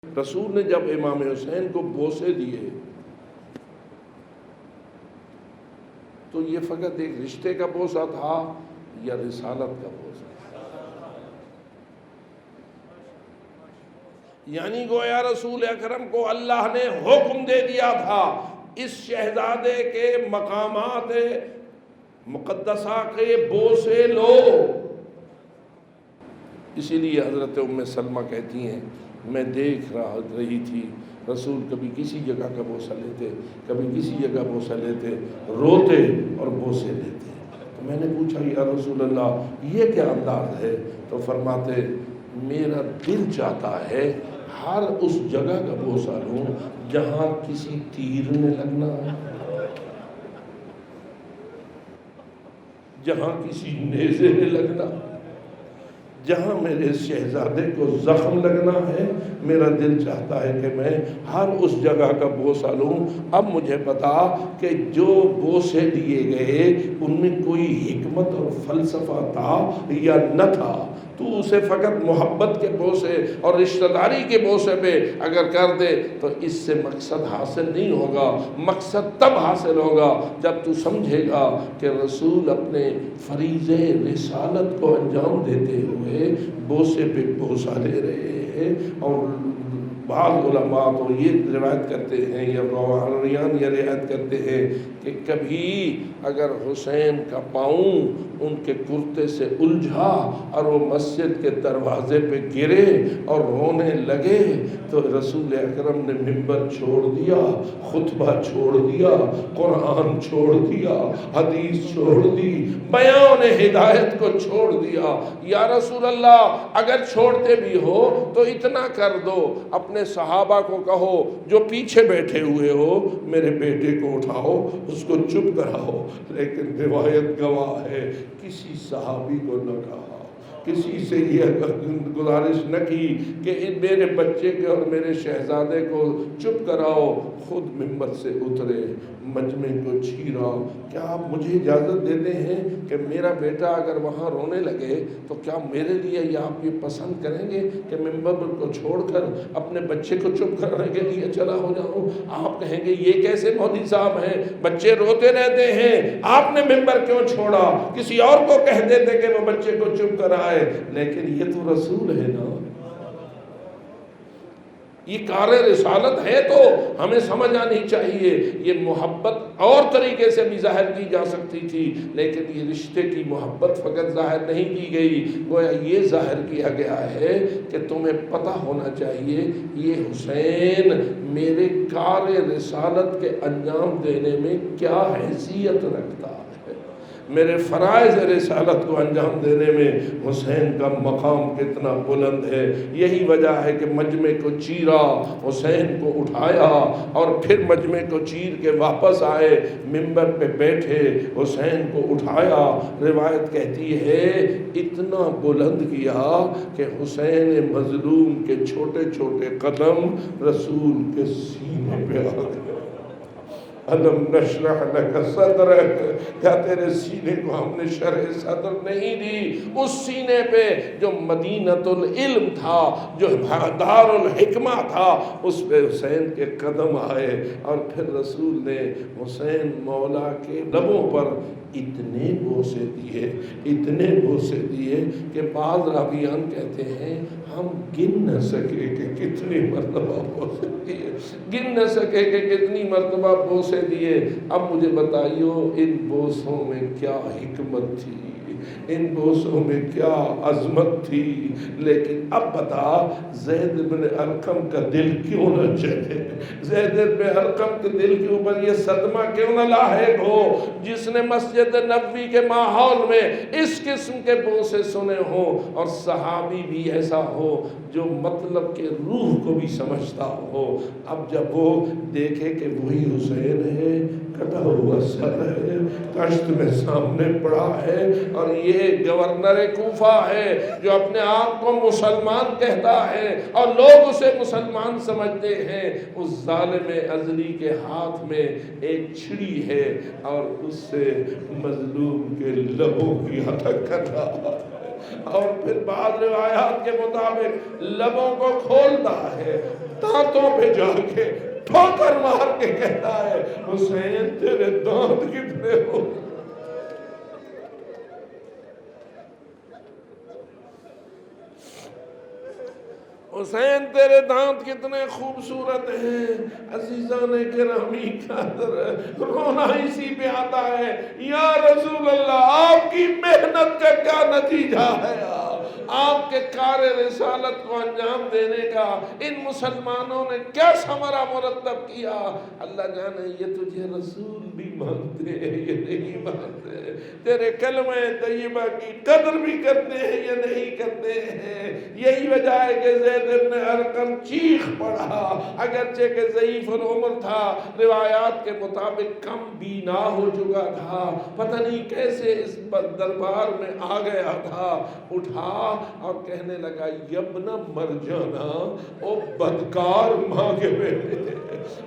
رسول نے جب امام حسین کو بوسے دیے تو یہ فقط ایک رشتے کا بوسہ تھا یا رسالت کا بوسہ؟ یعنی گویا رسول اکرم کو اللہ نے حکم دے دیا تھا اس شہزادے کے مقامات مقدسہ کے بوسے لو۔ اسی لیے حضرت ام سلمہ کہتی ہیں میں دیکھ رہی تھی رسول کبھی کسی جگہ کا بوسہ لیتے، کبھی کسی جگہ بوسہ لیتے، روتے اور بوسے لیتے۔ تو میں نے پوچھا یا رسول اللہ یہ کیا انداز ہے؟ تو فرماتے میرا دل چاہتا ہے ہر اس جگہ کا بوسہ لوں جہاں کسی تیر نے لگنا ہے، جہاں کسی نیزے نے لگنا، جہاں میرے شہزادے کو زخم لگنا ہے، میرا دل چاہتا ہے کہ میں ہر اس جگہ کا بوسہ لوں۔ اب مجھے پتا کہ جو بوسے دیے گئے ان میں کوئی حکمت اور فلسفہ تھا یا نہ تھا، تو اسے فقط محبت کے بوسے اور رشتہ داری کے بوسے پہ اگر کر دے تو اس سے مقصد حاصل نہیں ہوگا۔ مقصد تب حاصل ہوگا جب تو سمجھے گا کہ رسول اپنے فریضے رسالت کو انجام دیتے ہوئے بوسے پہ بوسہ لے رہے ہیں۔ اور بعض علماء تو یہ روایت کرتے ہیں یا روایان یہ روایت کرتے ہیں کہ کبھی اگر حسین کا پاؤں ان کے کرتے سے الجھا اور وہ مسجد کے دروازے پہ گرے اور رونے لگے تو رسول اکرم نے منبر چھوڑ دیا، خطبہ چھوڑ دیا، قرآن چھوڑ دیا، حدیث چھوڑ دی، بیان ہدایت کو چھوڑ دیا۔ یا رسول اللہ اگر چھوڑتے بھی ہو تو اتنا کر دو، اپنے صحابہ کو کہو جو پیچھے بیٹھے ہوئے ہو میرے بیٹے کو اٹھاؤ، اس کو چپ کراؤ۔ لیکن روایت گواہ ہے کسی صحابی کو نہ کہا، کسی سے یہ گزارش نہ کی کہ میرے بچے کے اور میرے شہزادے کو چپ کراؤ، خود منبر سے اترے، مجمع کو چھیرا۔ کیا آپ مجھے اجازت دیتے ہیں کہ میرا بیٹا اگر وہاں رونے لگے تو کیا میرے لیے یا آپ یہ پسند کریں گے کہ منبر کو چھوڑ کر اپنے بچے کو چپ کرنے کے لیے چلا ہو جاؤں؟ آپ کہیں گے یہ کیسے مولوی صاحب ہیں، بچے روتے رہتے ہیں، آپ نے منبر کیوں چھوڑا؟ کسی اور کو کہہ دیتے کہ وہ بچے کو چپ کرائے۔ لیکن یہ تو رسول ہے نا، یہ کار رسالت ہے تو ہمیں سمجھ آنی چاہیے۔ یہ محبت اور طریقے سے بھی ظاہر کی جا سکتی تھی، لیکن یہ رشتے کی محبت فقط ظاہر نہیں کی گئی، گویا یہ ظاہر کیا گیا ہے کہ تمہیں پتہ ہونا چاہیے یہ حسین میرے کار رسالت کے انجام دینے میں کیا حیثیت رکھتا ہے، میرے فرائض رسالت کو انجام دینے میں حسین کا مقام کتنا بلند ہے۔ یہی وجہ ہے کہ مجمع کو چیرا، حسین کو اٹھایا اور پھر مجمع کو چیر کے واپس آئے، منبر پہ بیٹھے، حسین کو اٹھایا۔ روایت کہتی ہے اتنا بلند کیا کہ حسین مظلوم کے چھوٹے چھوٹے قدم رسول کے سینے پہ آ گئے۔ الم نشرح لک صدرک، کیا تیرے سینے کو ہم نے شرح صدر نہیں دی؟ اس سینے پہ جو مدینۃ العلم تھا، جو دار الحکمہ تھا، اس پہ حسین کے قدم آئے۔ اور پھر رسول نے حسین مولا کے لبوں پر اتنے بوسے دیے، اتنے بوسے دیے کہ بعض راویان کہتے ہیں ہم گن نہ سکے کہ کتنی مرتبہ بوسے دیے، گن نہ سکے کہ کتنی مرتبہ بوسے دیے۔ اب مجھے بتائیو ان بوسوں میں کیا حکمت تھی، ان بوسوں میں کیا عظمت تھی۔ لیکن اب بتا زید بن ارقم کا دل کیوں نہ چلے، زید بن ارقم کے دل کے اوپر یہ صدمہ کیوں نہ لاحق ہو جس نے مسجد نبوی کے ماحول میں اس قسم کے بوسے سنے ہوں، اور صحابی بھی ایسا ہو جو مطلب کے روح کو بھی سمجھتا ہو۔ اب جب وہ دیکھے کہ وہی حسین ہے، کٹا ہوا سر ہے، کشت میں سامنے پڑا ہے، اور یہ گورنر کوفہ ہے جو اپنے آپ کو مسلمان کہتا ہے اور لوگ اسے مسلمان سمجھتے ہیں، اس ظالم ازلی کے ہاتھ میں ایک چھڑی ہے اور اس سے مظلوم کے لبوں کی ہتک کر رہا ہے، اور پھر بعض روایات کے مطابق لبوں کو کھولتا ہے دانتوں پہ جا کے ٹھوکر مار کے کہتا ہے حسین تیرے دانت کتنے ہو؟ حسین تیرے دانت کتنے خوبصورت ہیں۔ عزیزان گرامی کا رونا اسی پہ آتا ہے، یا رسول اللہ آپ کی محنت کا کیا نتیجہ ہے؟ آپ کے کار رسالت کو انجام دینے کا ان مسلمانوں نے کیا ثمرہ مرتب کیا؟ اللہ جانے یہ تجھے رسول بھی مانتے ہیں یا نہیں مانتے، تیرے کلمہ طیبہ کی قدر بھی کرتے ہیں یا نہیں کرتے ہیں۔ یہی وجہ ہے کہ زید بن ارقم چیخ پڑا، اگرچہ کہ ضعیف العمر تھا، روایات کے مطابق کم بینا ہو چکا تھا، پتہ نہیں کیسے اس دربار میں آ گیا تھا، اٹھا اور کہنے لگا یبن مرجانا، او بدکار ماں کے بیٹے،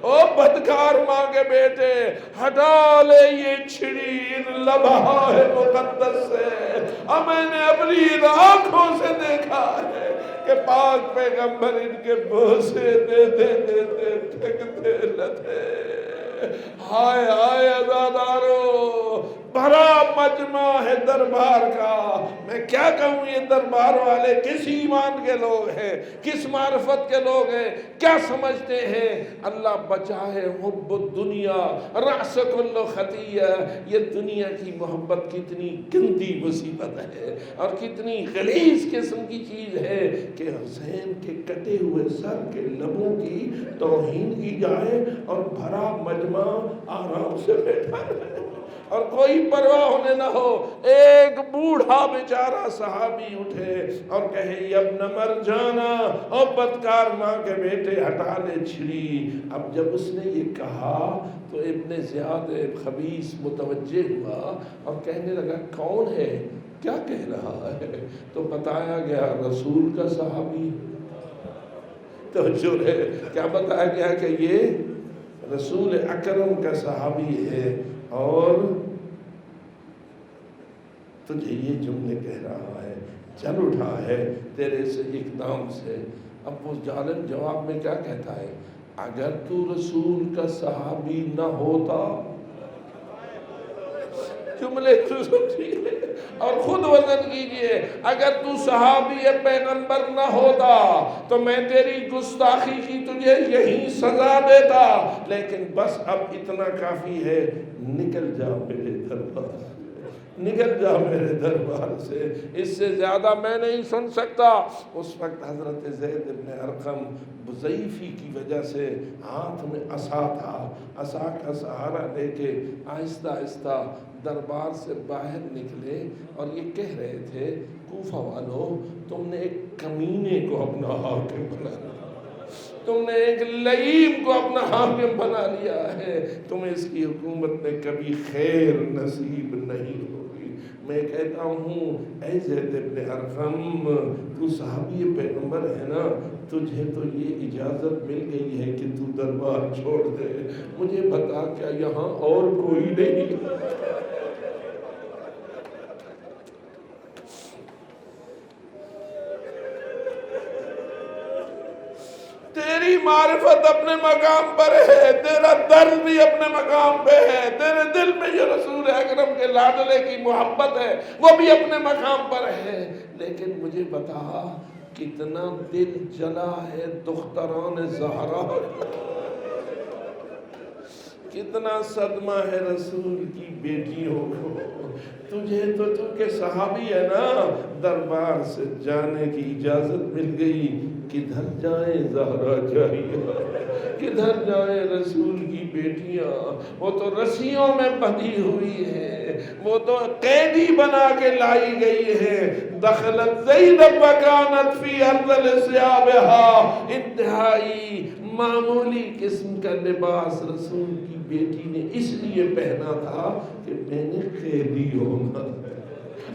او بدکار ماں کے بیٹے، ہٹا لے یہ چھڑی ان لبہائے مقدس سے۔ اور میں نے اپنی آنکھوں سے دیکھا ہے کہ پاک پیغمبر ان کے بوسے دیتے دیتے تھکتے لتے۔ ہائے ہائے عزادارو، بھرا مجمع ہے دربار کا، میں کیا کہوں یہ دربار والے کس ایمان کے لوگ ہیں، کس معرفت کے لوگ ہیں، کیا سمجھتے ہیں؟ اللہ بچائے حب الدنیا رأس کل خطیہ، یہ دنیا کی محبت کتنی گندی مصیبت ہے اور کتنی غلیظ قسم کی چیز ہے کہ حسین کے کٹے ہوئے سر کے لبوں کی توہین کی جائے اور بھرا مجمع آرام سے بیٹھا ہے اور کوئی پرواہ ہونے نہ ہو۔ ایک بوڑھا بیچارہ صحابی اٹھے اور کہے ابن مرجانا، او بدکار ماں کے بیٹے ہٹا لے چھڑی۔ اب جب اس نے یہ کہا تو ابن زیاد خبیث متوجہ ہوا اور کہنے لگا کون ہے، کیا کہہ رہا ہے؟ تو بتایا گیا رسول کا صحابی۔ تو جو ہے کیا بتایا گیا کہ یہ رسول اکرم کا صحابی ہے اور تجھے یہ جملے کہہ رہا ہے، چل اٹھا ہے تیرے سے اقدام سے۔ اب وہ ظالم جواب میں کیا کہتا ہے؟ اگر تو رسول کا صحابی نہ ہوتا، جملے تو سمجھیے اور خود وزن کیجئے، اگر تو صحابی پیغمبر نہ ہوتا تو میں تیری گستاخی کی تجھے یہی سزا دیتا، لیکن بس اب اتنا کافی ہے، نکل جا میرے دربار سے، نکل جا میرے دربار سے، اس سے زیادہ میں نہیں سن سکتا۔ اس وقت حضرت زید بن ارقم ضعیفی کی وجہ سے ہاتھ میں عصا تھا، عصا کا سہارا لے کے آہستہ آہستہ دربار سے باہر نکلے اور یہ کہہ رہے تھے کوفہ والو، تم نے ایک کمینے کو اپنا حاکم بنا لیا، تم نے ایک لعیم کو اپنا حاکم بنا لیا ہے، تمہیں اس کی حکومت میں کبھی خیر نصیب نہیں ہوگی۔ میں کہتا ہوں اے زید بن ارقم، تو صحابی پیغمبر ہے نا، تجھے تو یہ اجازت مل گئی ہے کہ تو دربار چھوڑ دے، مجھے بتا کیا یہاں اور کوئی نہیں؟ تیری معرفت اپنے مقام پر ہے، تیرا درد بھی اپنے مقام پہ ہے، تیرے دل میں جو رسول اکرم کے لاڈلے کی محبت ہے وہ بھی اپنے مقام پر ہے، لیکن مجھے بتا کتنا دل جلا ہے دختران زہرا، کتنا صدمہ ہے رسول کی بیٹیوں کو۔ تجھے تو کہ صحابی ہے نا، دربار سے جانے کی اجازت مل گئی، کدھر جائیں زہرا چاہیے، کدھر جائیں رسول کی بیٹیاں، وہ تو رسیوں میں بندھی ہوئی ہے، وہ تو قیدی بنا کے لائی گئی ہے۔ دخلت زینب وکانت فی ارذل ثیابها، انتہائی معمولی قسم کا لباس رسول کی بیٹی نے اس لیے پہنا تھا کہ میں نے قیدی ہونا ہے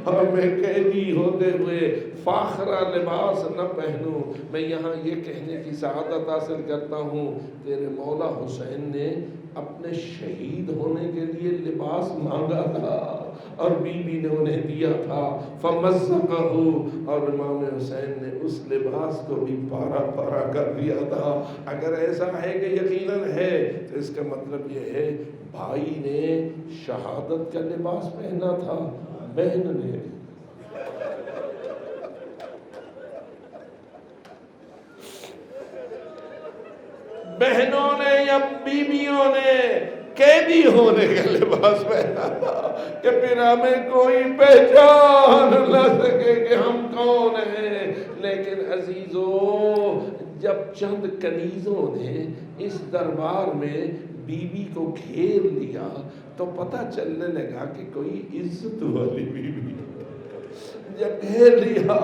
اور میں قیدی ہوتے ہوئے فاخرہ لباس نہ پہنوں۔ میں یہاں یہ کہنے کی سعادت حاصل کرتا ہوں تیرے مولا حسین نے اپنے شہید ہونے کے لیے لباس مانگا تھا اور بی بی نے انہیں دیا تھا، فمزقہ، اور امام حسین نے اس لباس کو بھی پارا پارا کر دیا تھا۔ اگر ایسا ہے کہ یقیناً ہے تو اس کا مطلب یہ ہے بھائی نے شہادت کا لباس پہنا تھا، بہن نے بہنوں نے یا بیویوں نے قیدی ہونے کا لباس پہنا تھا کہ پھر ہمیں کوئی پہچان نہ سکے کہ ہم کون ہیں۔ لیکن عزیزو، جب چند کنیزوں نے اس دربار میں بی بی کو گھیر لیا تو پتہ چلنے لگا کہ کوئی عزت والی بی بی، جب گھیر لیا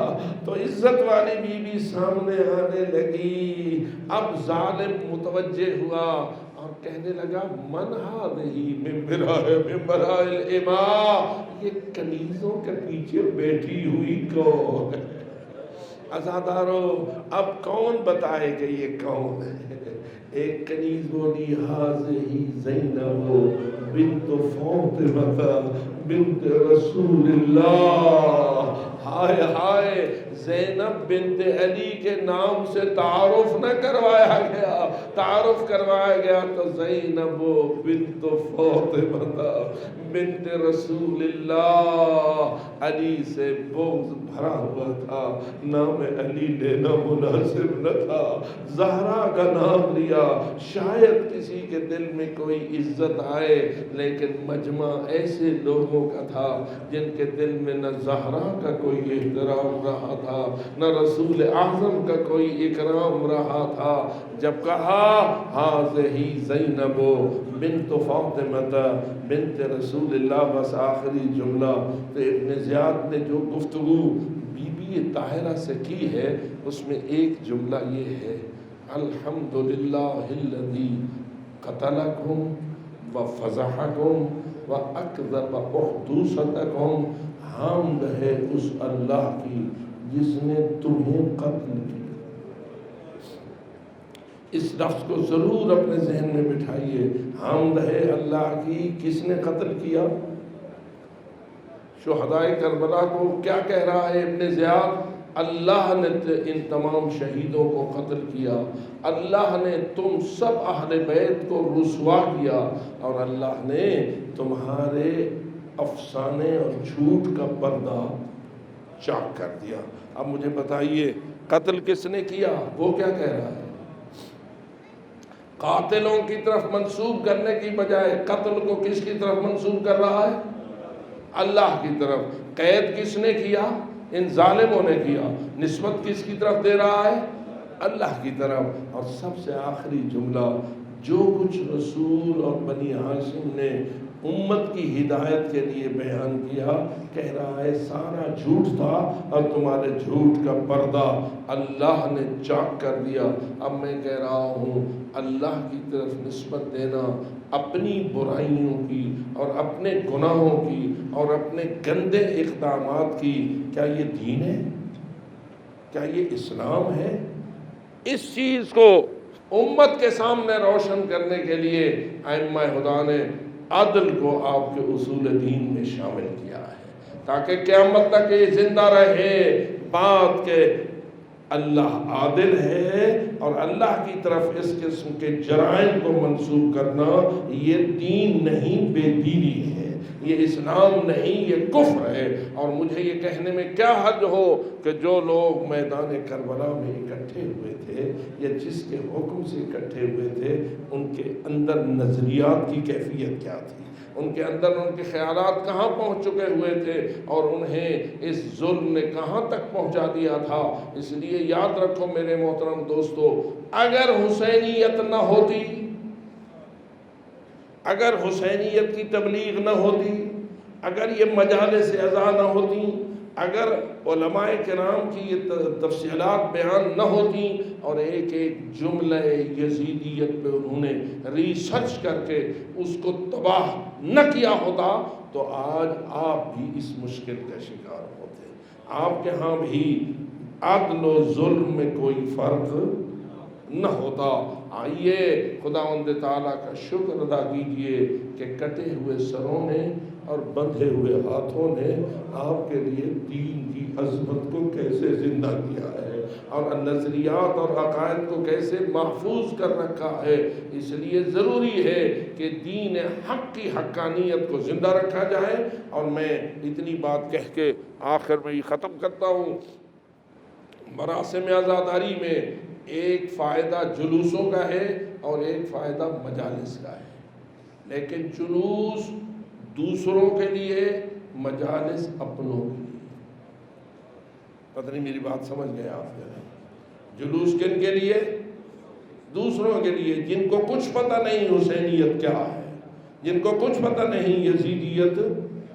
تو عزت والی بی بی سامنے آنے لگی۔ اب ظالم متوجہ ہوا اور کہنے لگا من ہذہ ممبرا الاماء، یہ کنیزوں کے پیچھے بیٹھی ہوئی کون ہے؟ عزادارو، اب کون بتائے کہ یہ کون ہے؟ ایک کنیز بولی ہذہ زینب بنت فاطمہ بنت رسول اللہ۔ ہائے ہائے، زینب بنت علی کے نام سے تعارف نہ کروایا گیا، تعارف کروایا گیا تو زینب بنت فاطمہ بنت رسول اللہ۔ علی سے بغض بھرا ہوا تھا، نام علی لینا مناسب نہ تھا، زہرا کا نام لیا، شاید کسی کے دل میں کوئی عزت آئے، لیکن مجمع ایسے لوگوں کا تھا جن کے دل میں نہ زہرا کا کوئی احترام رہا تھا، نہ رسول اعظم کا کوئی اکرام رہا تھا۔ جب کہا ہذہ زینب بنت فاطمہ بنت رسول اللہ، بس آخری جملہ، تو ابن زیاد نے جو گفتگو بی بی طاہرہ سے کی ہے اس میں ایک جملہ یہ ہے، الحمدللہ الذی قتلکم وفضحکم واکذب احدوثتکم، حمد ہے اس اللہ کی جس نے تمہیں قتل کیا۔ اس لفظ کو ضرور اپنے ذہن میں بٹھائیے، حمد ہے اللہ کی، کس نے قتل کیا؟ شہدائے کربلا کو کیا کہہ رہا ہے ابن زیاد؟ اللہ نے ان تمام شہیدوں کو قتل کیا، اللہ نے تم سب اہل بیت کو رسوا کیا، اور اللہ نے تمہارے افسانے اور جھوٹ کا پردہ چاک کر دیا۔ اب مجھے بتائیے قتل کس نے کیا؟ وہ کیا کہہ رہا ہے؟ قاتلوں کی طرف منسوب کرنے کی بجائے قتل کو کس کی طرف منسوب کر رہا ہے؟ اللہ کی طرف۔ قید کس نے کیا؟ ان ظالموں نے کیا۔ نسبت کس کی طرف دے رہا ہے؟ اللہ کی طرف۔ اور سب سے آخری جملہ، جو کچھ رسول اور بنی ہاشم نے امت کی ہدایت کے لیے بیان کیا، کہہ رہا ہے سارا جھوٹ تھا اور تمہارے جھوٹ کا پردہ اللہ نے چاک کر دیا۔ اب میں کہہ رہا ہوں اللہ کی طرف نسبت دینا اپنی برائیوں کی اور اپنے گناہوں کی اور اپنے گندے اقدامات کی، کیا یہ دین ہے؟ کیا یہ اسلام ہے؟ اس چیز کو امت کے سامنے روشن کرنے کے لیے ائمہ خدا نے عدل کو آپ کے اصول دین میں شامل کیا ہے، تاکہ قیامت تک یہ زندہ رہے بات کہ اللہ عادل ہے، اور اللہ کی طرف اس قسم کے جرائم کو منسوب کرنا یہ دین نہیں، بے دینی ہے، یہ اسلام نہیں، یہ کفر ہے۔ اور مجھے یہ کہنے میں کیا حرج ہو کہ جو لوگ میدان کربلا میں اکٹھے ہوئے تھے یا جس کے حکم سے اکٹھے ہوئے تھے، ان کے اندر نظریات کی کیفیت کیا تھی، ان کے اندر ان کے خیالات کہاں پہنچ چکے ہوئے تھے، اور انہیں اس ظلم نے کہاں تک پہنچا دیا تھا۔ اس لیے یاد رکھو میرے محترم دوستو، اگر حسینیت نہ ہوتی، اگر حسینیت کی تبلیغ نہ ہوتی، اگر یہ مجالس اعزاء نہ ہوتی، اگر علماء کرام کی یہ تفصیلات بیان نہ ہوتی اور ایک ایک جملہ یزیدیت پہ انہوں نے ریسرچ کر کے اس کو تباہ نہ کیا ہوتا، تو آج آپ بھی اس مشکل کا شکار ہوتے، آپ کے ہاں بھی عدل و ظلم میں کوئی فرق نہ ہوتا۔ آئیے خداوند تعالیٰ کا شکر ادا کیجئے کہ کٹے ہوئے سروں نے اور بندھے ہوئے ہاتھوں نے آپ کے لیے دین کی عظمت کو کیسے زندہ کیا ہے۔ اور نظریات اور عقائد کو کیسے محفوظ کر رکھا ہے۔ اس لیے ضروری ہے کہ دین حق کی حقانیت کو زندہ رکھا جائے۔ اور میں اتنی بات کہہ کے آخر میں یہ ختم کرتا ہوں، مراسم عزاداری میں ایک فائدہ جلوسوں کا ہے اور ایک فائدہ مجالس کا ہے، لیکن جلوس دوسروں کے لیے، مجالس اپنوں کے لیے۔ پتہ نہیں میری بات سمجھ گئے آپ؟ جلوس کن کے لیے؟ دوسروں کے لیے، جن کو کچھ پتہ نہیں حسینیت کیا ہے، جن کو کچھ پتہ نہیں یزیدیت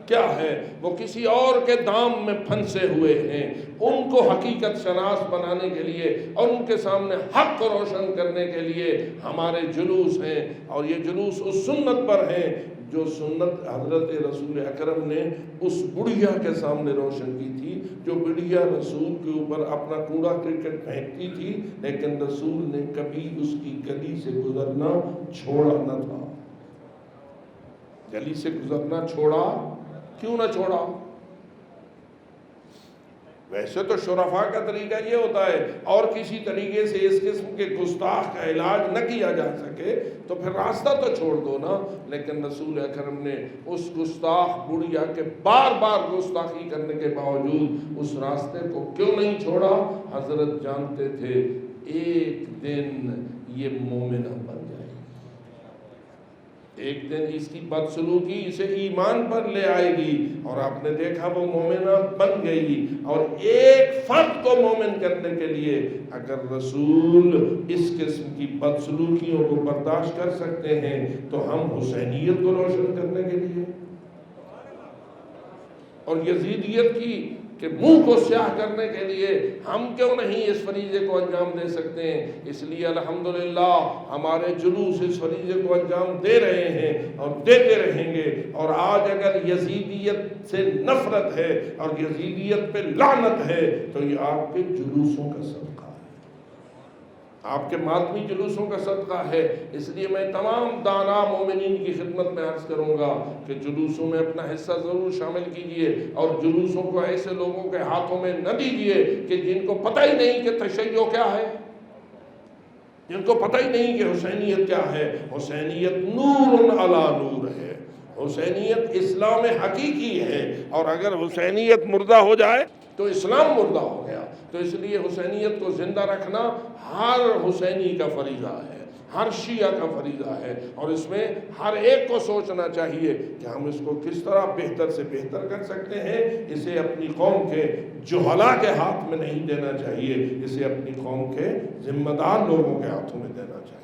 کیا ہے، وہ کسی اور کے دام میں پھنسے ہوئے ہیں، ان کو حقیقت شناس بنانے کے لیے اور ان کے سامنے حق کو روشن کرنے کے لیے ہمارے جلوس ہیں۔ اور یہ جلوس اس سنت پر ہیں جو سنت حضرت رسول اکرم نے اس بڑھیا کے سامنے روشن کی تھی، جو بڑھیا رسول کے اوپر اپنا کوڑا کرکٹ پھینکتی تھی، لیکن رسول نے کبھی اس کی گلی سے گزرنا چھوڑا نہ تھا۔ گلی سے گزرنا چھوڑا کیوں نہ چھوڑا؟ ویسے تو شرفاء کا طریقہ یہ ہوتا ہے، اور کسی طریقے سے اس قسم کے گستاخ کا علاج نہ کیا جا سکے تو پھر راستہ تو چھوڑ دو نا۔ لیکن رسول اکرم نے اس گستاخ بڑھیا کے بار بار گستاخی کرنے کے باوجود اس راستے کو کیوں نہیں چھوڑا؟ حضرت جانتے تھے ایک دن یہ مومنہ بن جائے، ایک دن اس کی بدسلوکی اسے ایمان پر لے آئے گی، اور آپ نے دیکھا وہ مومنہ بن گئی۔ اور ایک فرد کو مومن کرنے کے لیے اگر رسول اس قسم کی بدسلوکیوں کو برداشت کر سکتے ہیں تو ہم حسینیت کو روشن کرنے کے لیے اور یزیدیت کی کہ منہ کو سیاہ کرنے کے لیے ہم کیوں نہیں اس فریضے کو انجام دے سکتے ہیں؟ اس لیے الحمدللہ ہمارے جلوس اس فریضے کو انجام دے رہے ہیں اور دیتے رہیں گے۔ اور آج اگر یزیدیت سے نفرت ہے اور یزیدیت پہ لعنت ہے تو یہ آپ کے جلوسوں کا صدقہ ہے، آپ کے ماتمی جلوسوں کا صدقہ ہے۔ اس لیے میں تمام دانا مومنین کی خدمت میں عرض کروں گا کہ جلوسوں میں اپنا حصہ ضرور شامل کیجئے، اور جلوسوں کو ایسے لوگوں کے ہاتھوں میں نہ دیجئے کہ جن کو پتہ ہی نہیں کہ تشیع کیا ہے، جن کو پتہ ہی نہیں کہ حسینیت کیا ہے۔ حسینیت نور علی نور ہے، حسینیت اسلام حقیقی ہے، اور اگر حسینیت مردہ ہو جائے تو اسلام مردہ ہو گیا۔ تو اس لیے حسینیت کو زندہ رکھنا ہر حسینی کا فریضہ ہے، ہر شیعہ کا فریضہ ہے، اور اس میں ہر ایک کو سوچنا چاہیے کہ ہم اس کو کس طرح بہتر سے بہتر کر سکتے ہیں۔ اسے اپنی قوم کے جہلاء کے ہاتھ میں نہیں دینا چاہیے، اسے اپنی قوم کے ذمہ دار لوگوں کے ہاتھوں میں دینا چاہیے۔